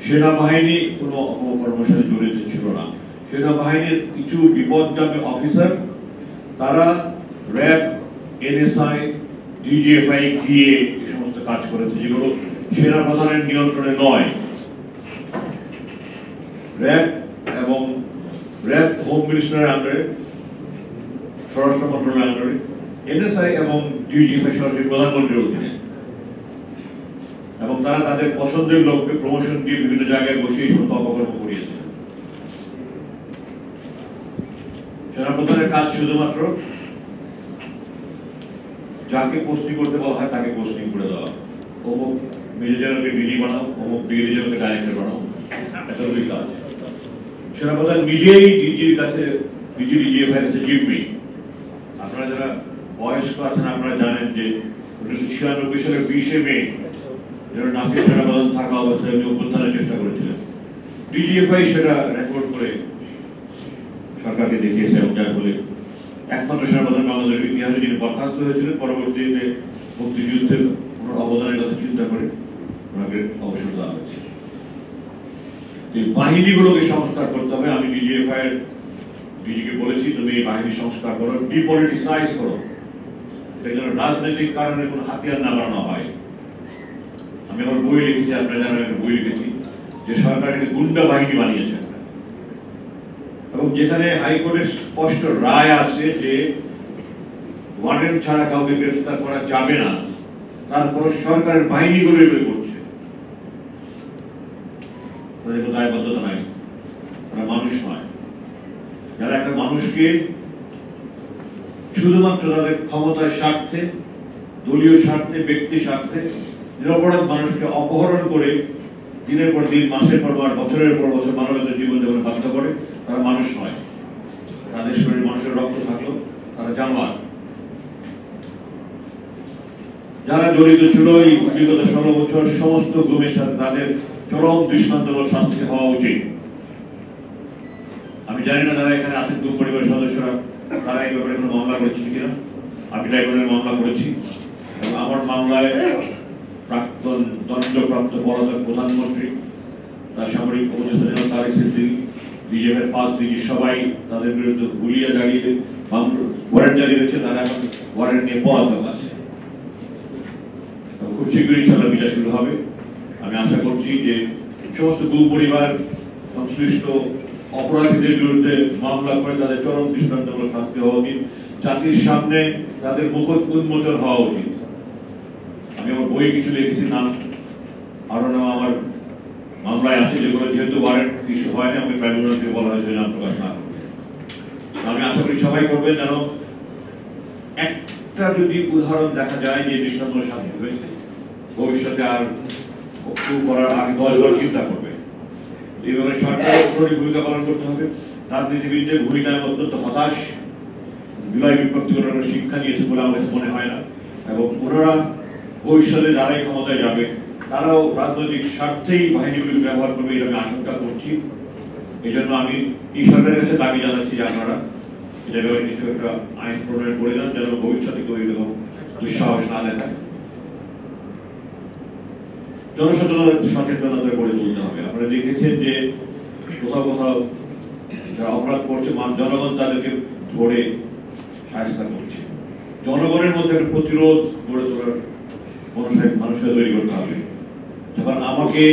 সেনাবাহিনী কোনো অপকর্মের সাথে জড়িত ছিল না। সেনাবাহিনীর কিছু বিপদগামী অফিসার তারা র্যাব, এনএসআই, ডিজিএফআই গিয়ে এই সমস্ত কাজ করেছে যেগুলো সেনা প্রধানের নিয়ন্ত্রণে নয়। র্যাব হোম মিনিস্টারের আন্ডারে, স্বরাষ্ট্র মন্ত্রণালয়ের আন্ডারে, এনএসআই এবং ডিজিএফআই সরাসরি প্রধানমন্ত্রীর অধীনে, এবং তারা তাদের পছন্দের লোককে প্রমোশন দিয়ে বিভিন্ন জায়গায় বসিয়ে এই সমস্ত অপকর্ম করিয়েছে। সেনাপ্রধানের কাজ শুধুমাত্র যাকে পোস্টিং করতে বলা হয় তাকে পোস্টিং করে দেওয়া। অমুক মেজর জেনারেলকে ডিজি বানাও, অমুক ব্রিগেডিয়ার জেনারেলকে ডাইরেক্টর বানাও, এতটুকুই কাজ। সেনাপ্রধান নিজেই ডিজির কাছে, ডিজিএফআই কাছে জিম্মি। আপনারা যারা বয়স্ক আছেন আপনারা জানেন যে 1996 সালের 20 মে নাসির সেনাপ্রধান থাকা অবস্থায় উনি অভ্যুত্থানের চেষ্টা করেছিলেন। ডিজিএফআই সেটা রেকর্ড করে সরকারকে দেখিয়েছে, এবং যার ফলে একমাত্র সেনাপ্রধান বাংলাদেশের ইতিহাসে যিনি বরখাস্ত হয়েছিলেন, পরবর্তীতে মুক্তিযুদ্ধের ওনার অবদানের কথা চিন্তা করে ওনাকে অবসর দেওয়া হয়েছে। এই বাহিনীগুলোকে সংস্কার করতে হবে। আমি ডিজিএফআই এর ডিজিকে বলেছি তুমি এই বাহিনী সংস্কার করো, ডিপলিটিসাইজ করো, এর জন্য রাজনৈতিক কারণে কোনো হাতিয়ার না বানানো হয়। আমি আমার বই লিখেছি, আপনারা জানেন একটা বই লিখেছি যে সরকার একটি গুন্ডা বাহিনী বানিয়েছে, এবং যেখানে হাইকোর্টের স্পষ্ট রায় আছে যে ওয়ারেন্ট ছাড়া কাউকে গ্রেফতার করা যাবে না, তারপর সরকারের বাহিনীগুলো এগুলো করছে। তাদের কোনো দায়বদ্ধতা নাই, তারা মানুষ নয়। যারা একটা মানুষকে শুধুমাত্র তাদের ক্ষমতার স্বার্থে, দলীয় স্বার্থে, ব্যক্তি স্বার্থে নিরপরাধ মানুষকে অপহরণ করে দিনের পর দিন, মাসের পর মাস, বছরের পর বছর মানবতার জীবন যাপনে বাধ্য করে, তারা মানুষ নয়। তাদের শরীরে মানুষের রক্ত থাকলো তারা জানোয়ার। যারা জড়িত ছিল এই বিগত 16 বছর সমস্ত গুমের সাথে, তাদের চরম দৃষ্টান্তমূলক শাস্তি হওয়া উচিত। আমি জানি না যারা এখানে আছেন গুম পরিবারের সদস্যরা তারা এই ব্যাপারে কোনো মামলা করেছেন কিনা। আমি ট্রাইব্যুনালে মামলা করেছি, এবং আমার মামলায় প্রাক্তন দণ্ডপ্রাপ্ত পলাতক প্রধানমন্ত্রী, তার সামরিক উপদেষ্টা জেনারেল তারেক সিদ্দিকী, বিজেপির 5 ডিজি সবাই তাদের বিরুদ্ধে হুলিয়া জারিয়ে ওয়ারেন্ট জারি হয়েছে। তারা এখন ওয়ারেন্ট নিয়ে পলাতক আছে। খুব শীঘ্রই ইনশাআল্লাহ বিচার শুরু হবে। আমি আশা করছি যে সমস্ত গুম পরিবার সংশ্লিষ্ট অপরাধীদের বিরুদ্ধে মামলা করে তাদের চরম দৃষ্টান্তমূলক শাস্তি হওয়া উচিত। জাতির সামনে তাদের মুখোশ উন্মোচন হওয়া উচিত। আমি আমার বই কিছু লিখেছি, নাম আরো নাম আমার মামলায় আছে, যেগুলো যেহেতু ওয়ারেন্ট ইস্যু হয়নি, আমি ট্রাইব্যুনাল থেকে বলা হয়েছে নাম প্রকাশ না করতে। আমি আশা করি সবাই করবেন, যেন একটা যদি উদাহরণ দেখা যায় যে দৃষ্টান্তমূলক শাস্তি হয়েছে, ভবিষ্যতে আর করার আগে 10 বার চিন্তা করবে। এইভাবে সরকারের অগ্রণী ভূমিকা পালন করতে হবে। রাজনীতিবিদদের ভূমিকায় অত্যন্ত হতাশ, বিলয় বিভক্তি করার শিক্ষা নিয়েছে বলে আমার মনে হয় না, এবং ওনারা ভবিষ্যতে যারাই ক্ষমতায় যাবে তারাও রাজনৈতিক স্বার্থেই বাহিনীগুলি ব্যবহার করবে, এটা আমি আশঙ্কা করছি। এই জন্য আমি এই সরকারের কাছে দাবি জানাচ্ছি যে আপনারা এটা ব্যাপারে কিছু একটা আইন প্রণয়ন করে দেন, যেন ভবিষ্যতে কেউ এরকম দুঃসাহস না দেখায়। জনসচেতনতা গড়ে তুলতে হবে। আপনারা দেখেছেন যে কোথাও কোথাও যারা অপরাধ করছে জনগণ তাদেরকে ধরে শায়েস্তা করছে। জনগণের মধ্যে একটা প্রতিরোধ গড়ে তোলার মানুষের তৈরি করতে হবে। যখন আমাকে